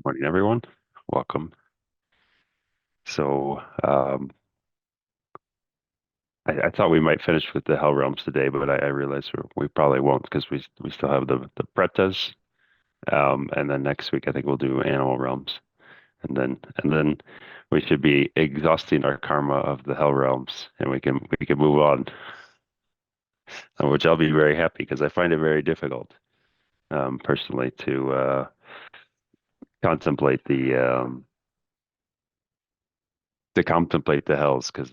Morning, everyone. Welcome. So, I thought we might finish with the Hell Realms today, but I realized we probably won't because we still have the Pretas, and then next week I think we'll do Animal Realms, and then we should be exhausting our karma of the Hell Realms, and we can move on, which I'll be very happy because I find it very difficult, personally, to contemplate the hells because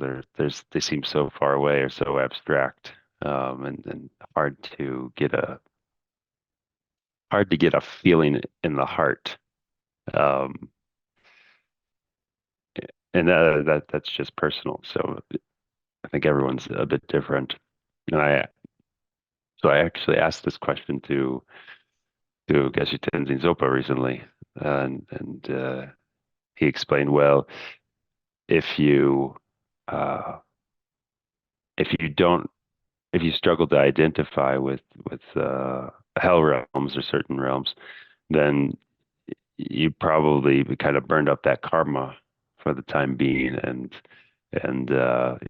they seem so far away or so abstract, and hard to get a feeling in the heart, um, and that's just personal. So I think everyone's a bit different, and I actually asked this question to Geshe Tenzin Zopa recently, and he explained, well, if you uh, if you don't if you struggle to identify with hell realms or certain realms, then you probably kind of burned up that karma for the time being, and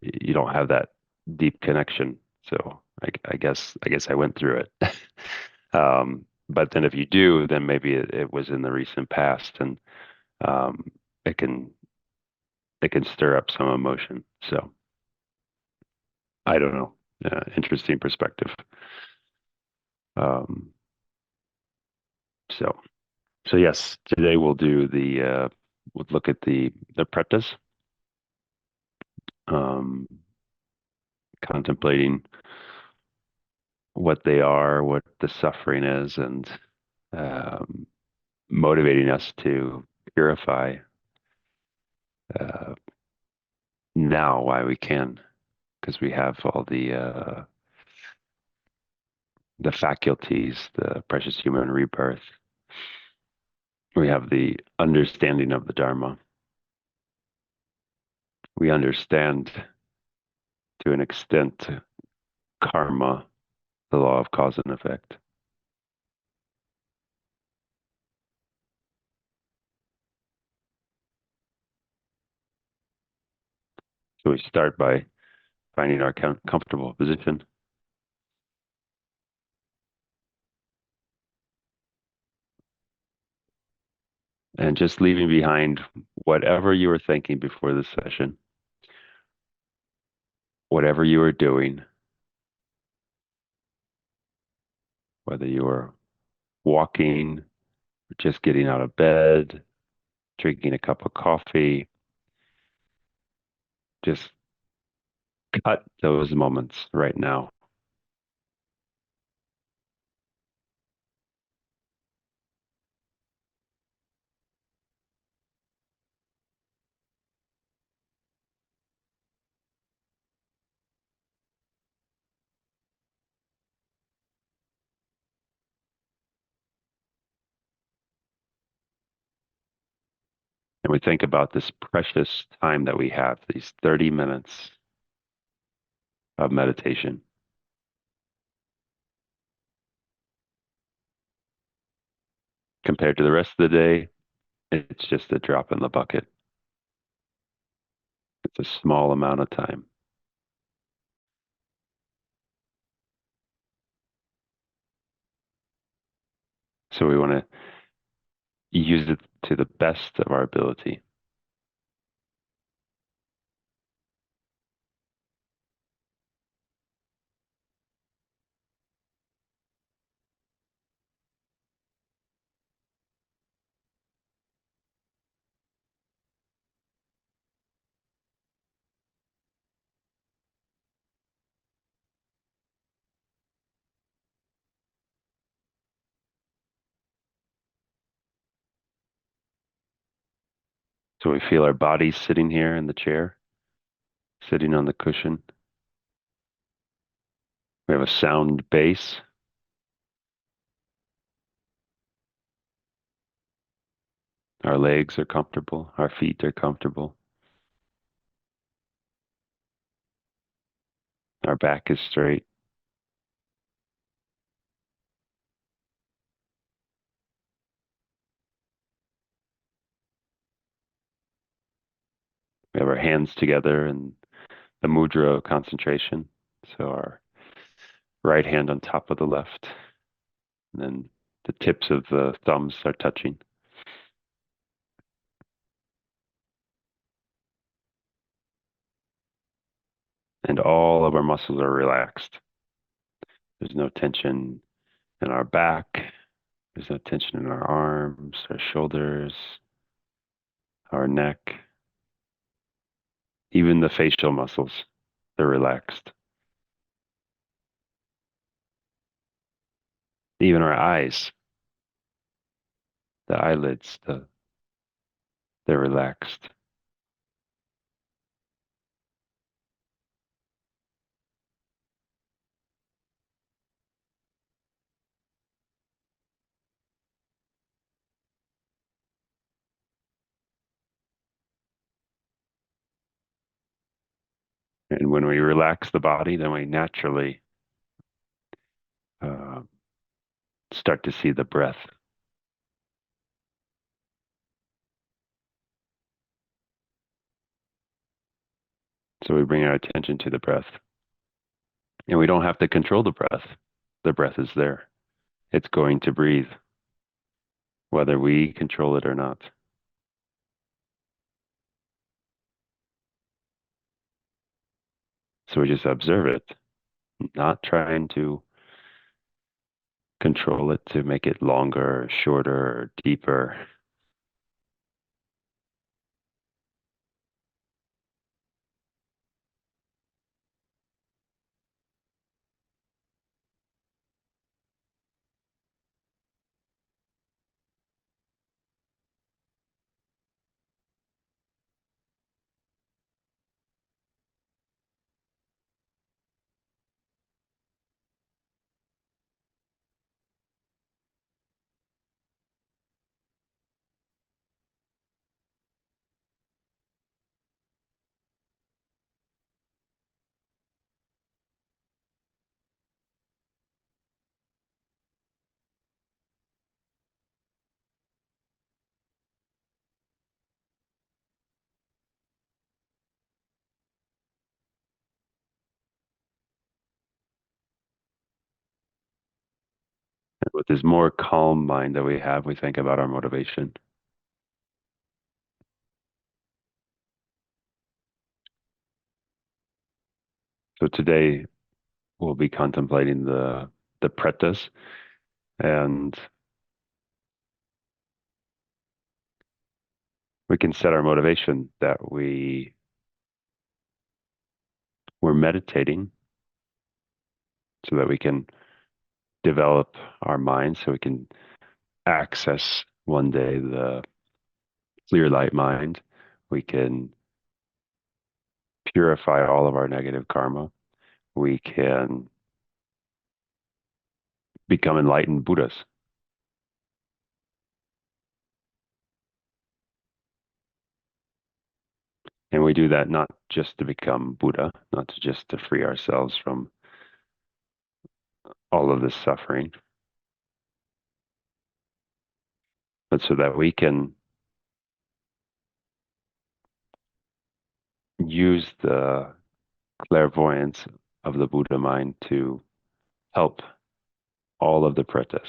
you don't have that deep connection. So I guess I went through it. But then if you do, then maybe it was in the recent past, and um, it can it can stir up some emotion. So I don't know. Interesting perspective. Um, so so yes, today we'll look at the pretas, um, contemplating what they are, what the suffering is, and um, motivating us to purify uh, now while we can, because we have all the faculties, the precious human rebirth. We have the understanding of the Dharma. We understand to an extent karma, the law of cause and effect. So we start by finding our comfortable position and just leaving behind whatever you were thinking before the session, whatever you were doing, whether you were walking, just getting out of bed, drinking a cup of coffee, just cut those moments right now. And we think about this precious time that we have, these 30 minutes of meditation. Compared to the rest of the day, it's just a drop in the bucket. It's a small amount of time. So we want to use it to the best of our ability. So we feel our bodies sitting here in the chair, sitting on the cushion. We have a sound base. Our legs are comfortable. Our feet are comfortable. Our back is straight. We have our hands together in the mudra of concentration. So our right hand on top of the left, and then the tips of the thumbs are touching. And all of our muscles are relaxed. There's no tension in our back. There's no tension in our arms, our shoulders, our neck, even the facial muscles. They're relaxed. Even our eyes, the eyelids, they're relaxed. And when we relax the body, then we naturally uh, start to see the breath. So we bring our attention to the breath. And we don't have to control the breath. The breath is there. It's going to breathe, whether we control it or not. So we just observe it, not trying to control it to make it longer, or shorter, or deeper. And with this more calm mind that we have, we think about our motivation. So today we'll be contemplating the pretas, and we can set our motivation that we're meditating so that we can develop our mind, so we can access one day the clear light mind. We can purify all of our negative karma. We can become enlightened Buddhas. And we do that not just to become Buddha, not to just to free ourselves from all of this suffering, but so that we can use the clairvoyance of the Buddha mind to help all of the pretas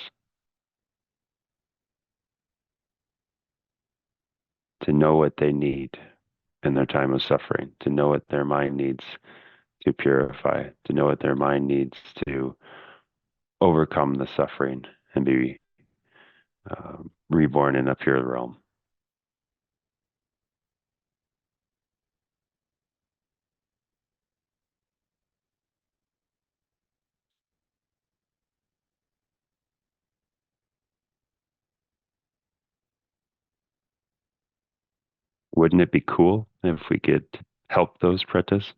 to know what they need in their time of suffering, to know what their mind needs to purify, to know what their mind needs to overcome the suffering and be reborn in a pure realm. Wouldn't it be cool if we could help those pretas?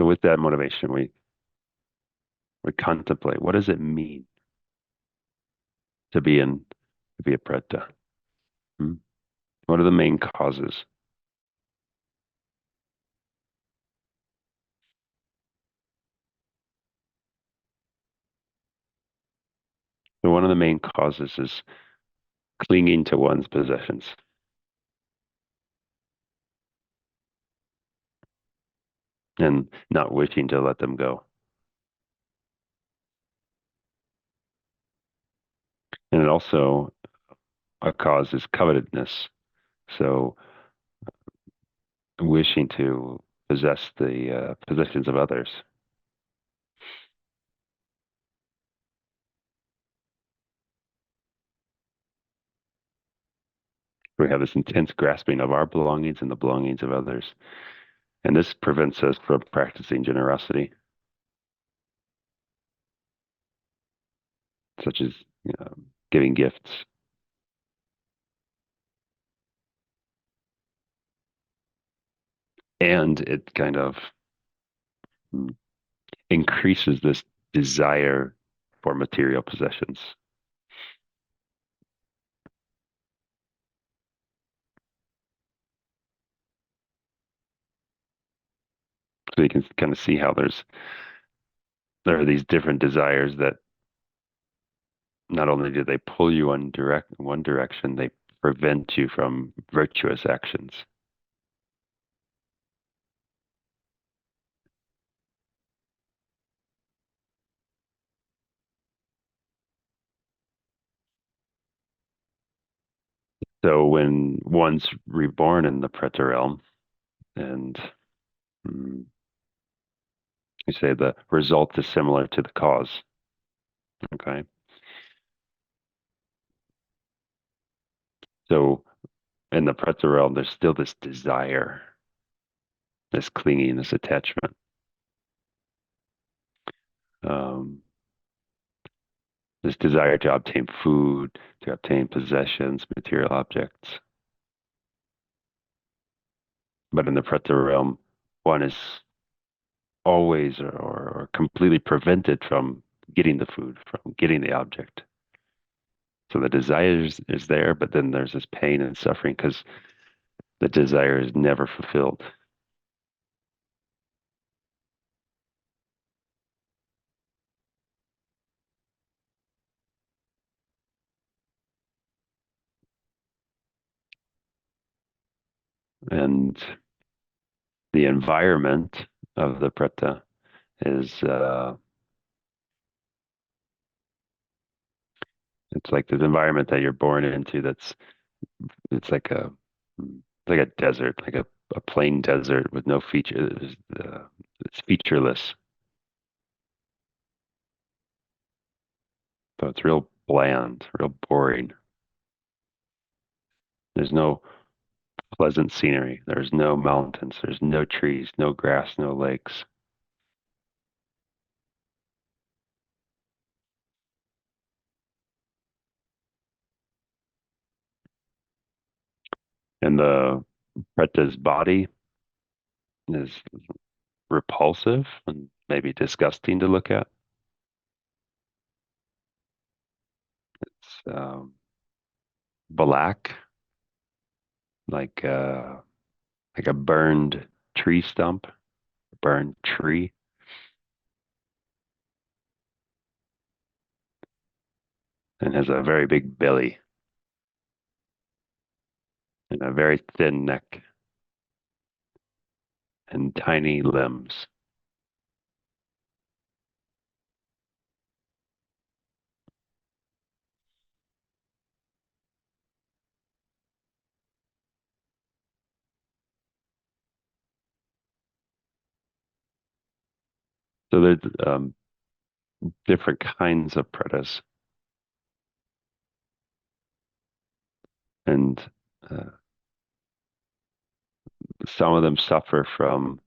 So with that motivation, we contemplate what does it mean to be in to be a preta? Hmm? What are the main causes? So one of the main causes is clinging to one's possessions and not wishing to let them go. And it also a cause is covetousness. So wishing to possess the possessions of others. We have this intense grasping of our belongings and the belongings of others. And this prevents us from practicing generosity, such as giving gifts. And it kind of mm, increases this desire for material possessions. So you can kind of see how there are these different desires that not only do they pull you in one direction, they prevent you from virtuous actions. So when one's reborn in the Preta realm, and mm, you say the result is similar to the cause, okay? So in the Preta realm, there's still this desire, this clinging, this attachment. Um, this desire to obtain food, to obtain possessions, material objects. But in the Preta realm, one is always or completely prevented from getting the food, from getting the object. So the desire is there, but then there's this pain and suffering because the desire is never fulfilled. And the environment of the Preta is it's like this environment that you're born into that's it's like a desert, like a plain desert with no features. It's featureless, so it's real bland, real boring. There's no pleasant scenery. There's no mountains. There's no trees, no grass, no lakes. And the Preta's body is repulsive and maybe disgusting to look at. It's black, like uh, like a burned tree stump, burned tree, and has a very big belly and a very thin neck and tiny limbs. So there's different kinds of predators, and uh, some of them suffer from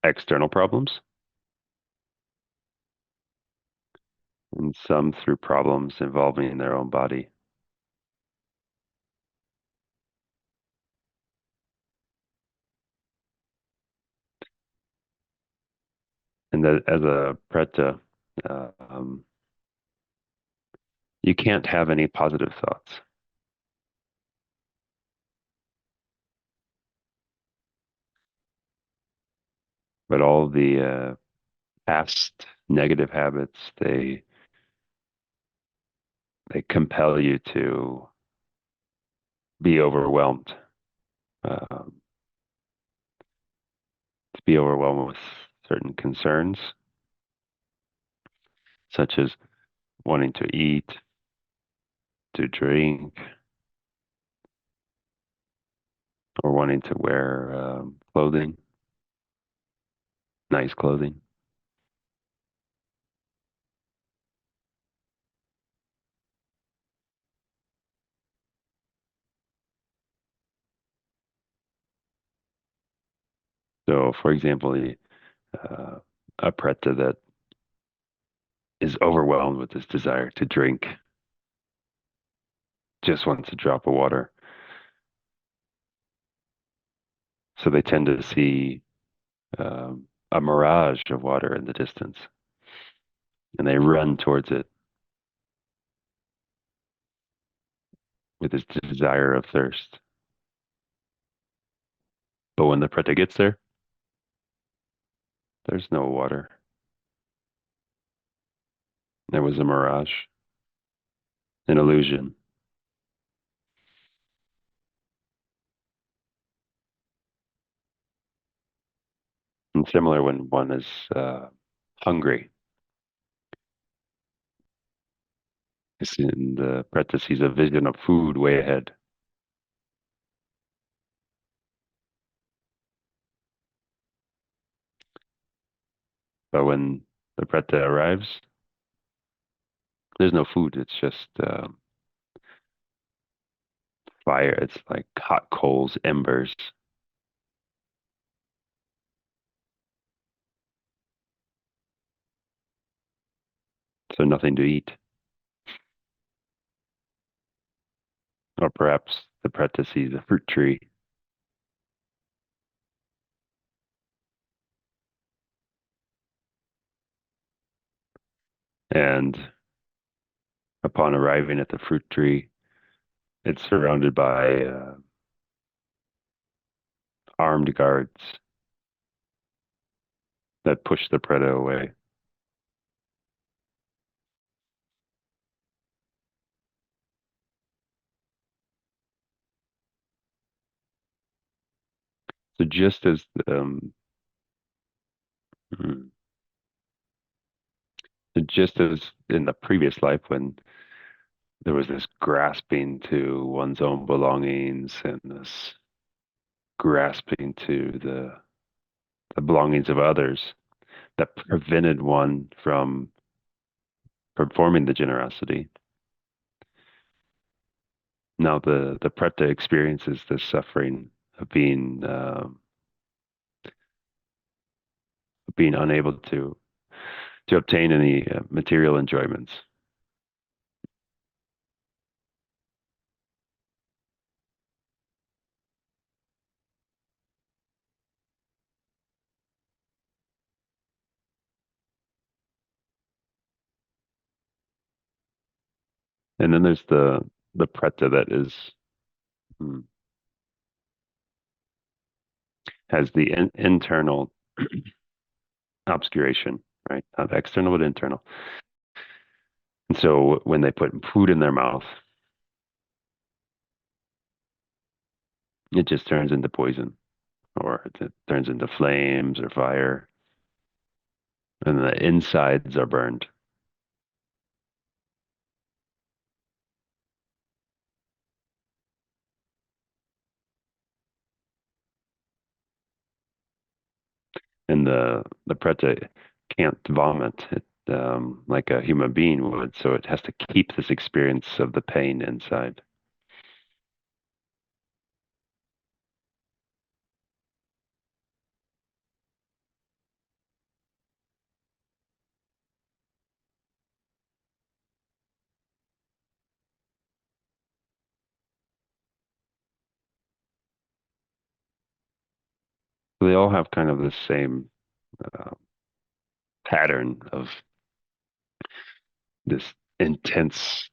external problems, and some through problems involving their own body. And that as a Preta, um, you can't have any positive thoughts, but all the past negative habits, they compel you to be overwhelmed, um, to be overwhelmed with certain concerns, such as wanting to eat, to drink, or wanting to wear clothing, nice clothing. So, for example, uh, a preta that is overwhelmed with this desire to drink just wants a drop of water. So they tend to see a mirage of water in the distance and they run towards it with this desire of thirst. But when the preta gets there, there's no water. There was a mirage, an illusion. And similar when one is hungry. It's in the preta sees a vision of food way ahead. But when the preta arrives, there's no food. It's just fire. It's like hot coals, embers. So nothing to eat. Or perhaps the preta sees a fruit tree. And upon arriving at the fruit tree, it's surrounded by armed guards that push the preta away. So hmm, just as in the previous life when there was this grasping to one's own belongings and this grasping to the belongings of others that prevented one from performing the generosity. Now the preta experiences the suffering of being unable to obtain any material enjoyments. And then there's the preta that is mm, has the internal obscuration, right? Not external but internal. And so when they put food in their mouth, it just turns into poison, or it turns into flames or fire, and the insides are burned. And the preta can't vomit it like a human being would, so it has to keep this experience of the pain inside. So they all have kind of the same uh, pattern of this intense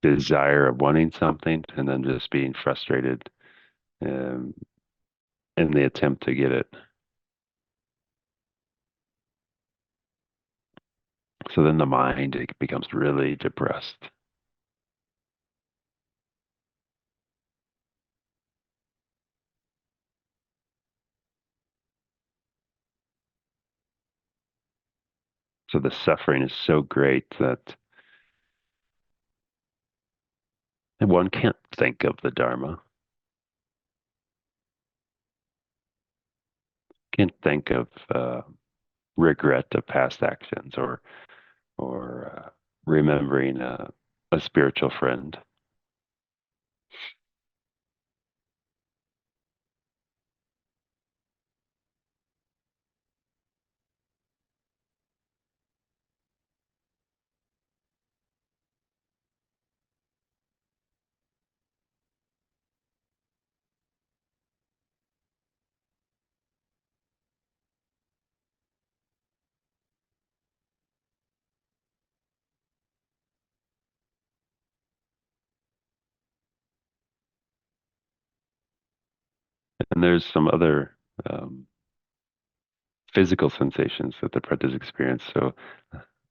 desire of wanting something and then just being frustrated um, in the attempt to get it. So then the mind it becomes really depressed. So the suffering is so great that one can't think of the Dharma, can't think of regret of past actions or remembering a spiritual friend. And there's some other um, physical sensations that the Pretas experience. So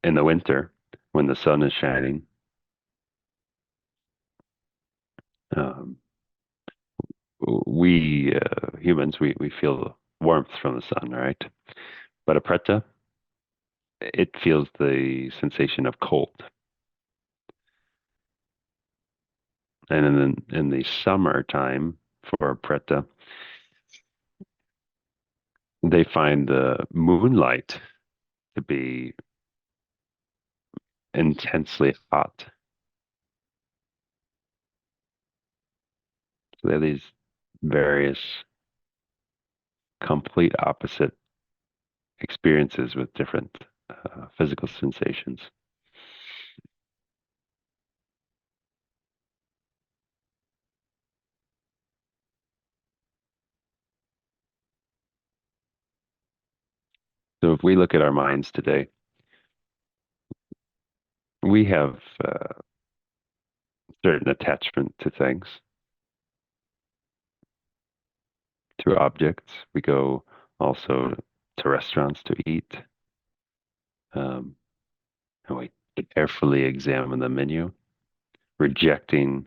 in the winter, when the sun is shining, um, we humans we feel warmth from the sun, right? But a Preta, it feels the sensation of cold. And in the summertime for a Preta, they find the moonlight to be intensely hot. So they have these various complete opposite experiences with different physical sensations. So if we look at our minds today, we have certain attachment to things, to objects. We go also to restaurants to eat, um, and we carefully examine the menu, rejecting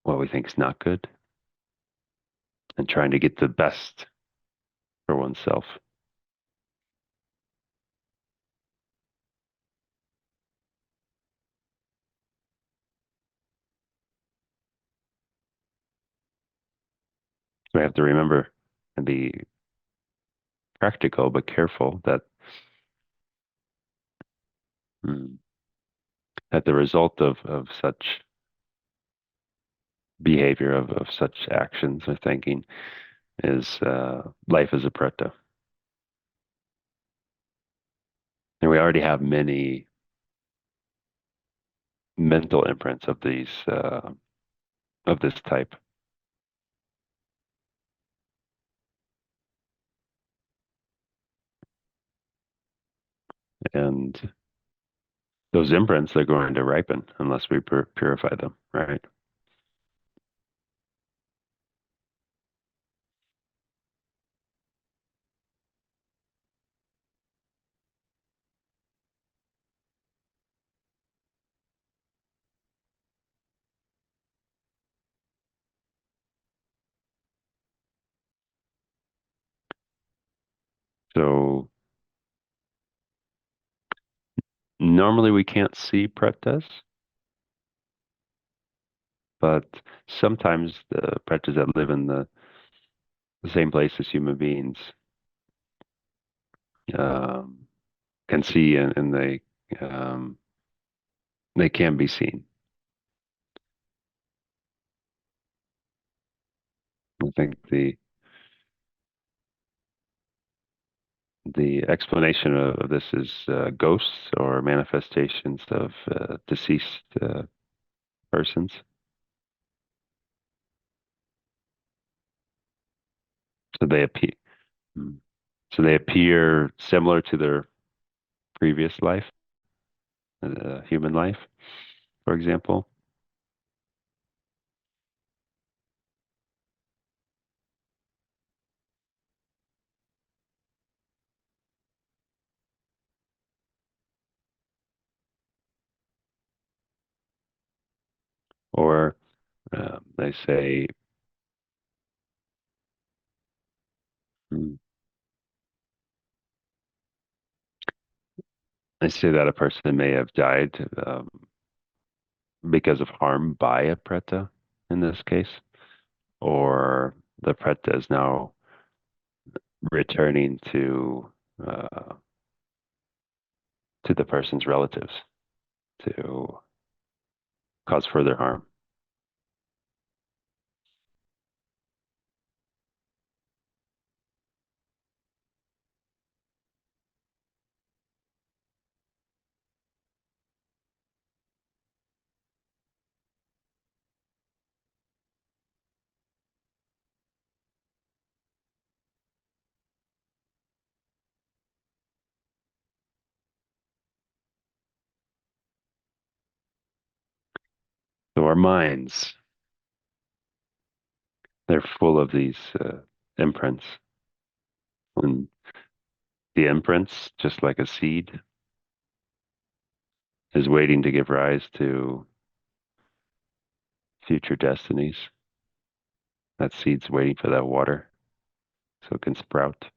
what we think is not good and trying to get the best for oneself. We have to remember and be practical but careful that mm, that the result of such behavior of such actions or thinking is life as a preta. And we already have many mental imprints of these of this type. And those imprints are going to ripen unless we purify them, right? So normally we can't see pretas, but sometimes the pretas that live in the same place as human beings um, can see and they can be seen. I think the explanation of this is ghosts or manifestations of deceased persons. So they appear. So they appear similar to their previous life, human life, for example, or they say, hmm, they say that a person may have died because of harm by a preta in this case, or the preta is now returning to the person's relatives to cause further harm. So our minds, they're full of these imprints, and the imprints, just like a seed, is waiting to give rise to future destinies. That seed's waiting for that water so it can sprout.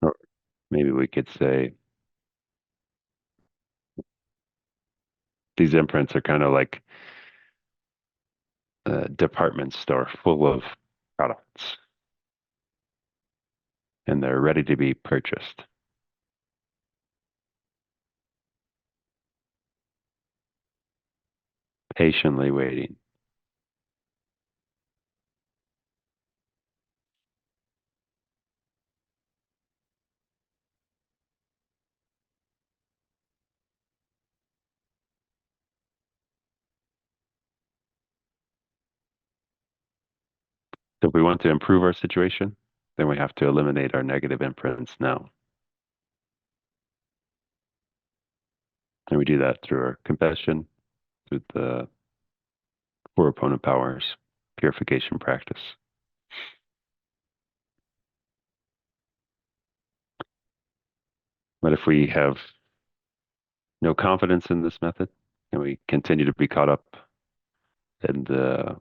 Or maybe we could say these imprints are kind of like a department store full of products, and they're ready to be purchased, patiently waiting. So if we want to improve our situation, then we have to eliminate our negative imprints now. And we do that through our compassion, through the four opponent powers, purification practice. But if we have no confidence in this method and we continue to be caught up in the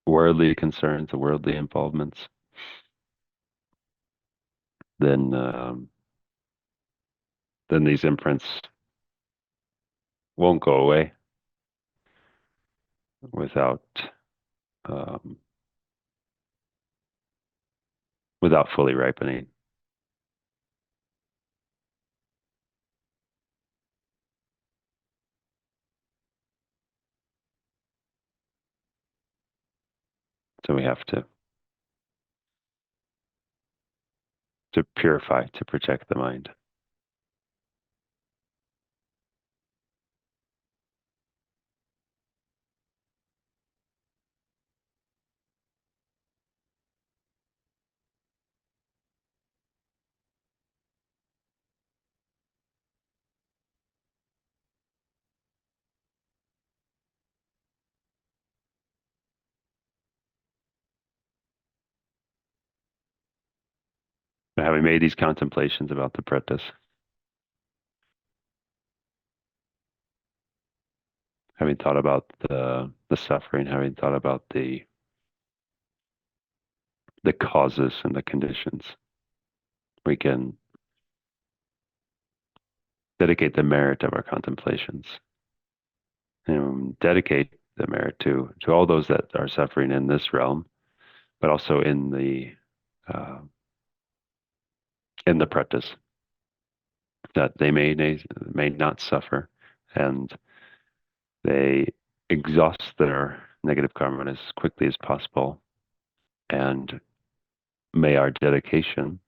worldly concerns, the worldly involvements, then then these imprints won't go away without um, without fully ripening. So we have to purify, to protect the mind. But having made these contemplations about the Pretas, having thought about the suffering, having thought about the causes and the conditions, we can dedicate the merit of our contemplations and dedicate the merit to all those that are suffering in this realm, but also uh, in the Pretas, that they may not suffer, and they exhaust negative karma as quickly as possible. And may our dedication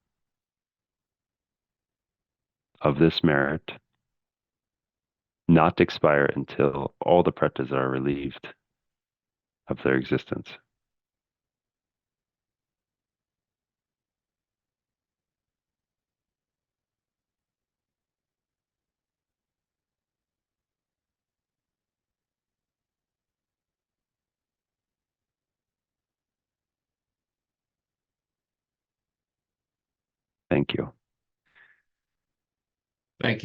of this merit not expire until all the pretas are relieved of their existence. Thank you.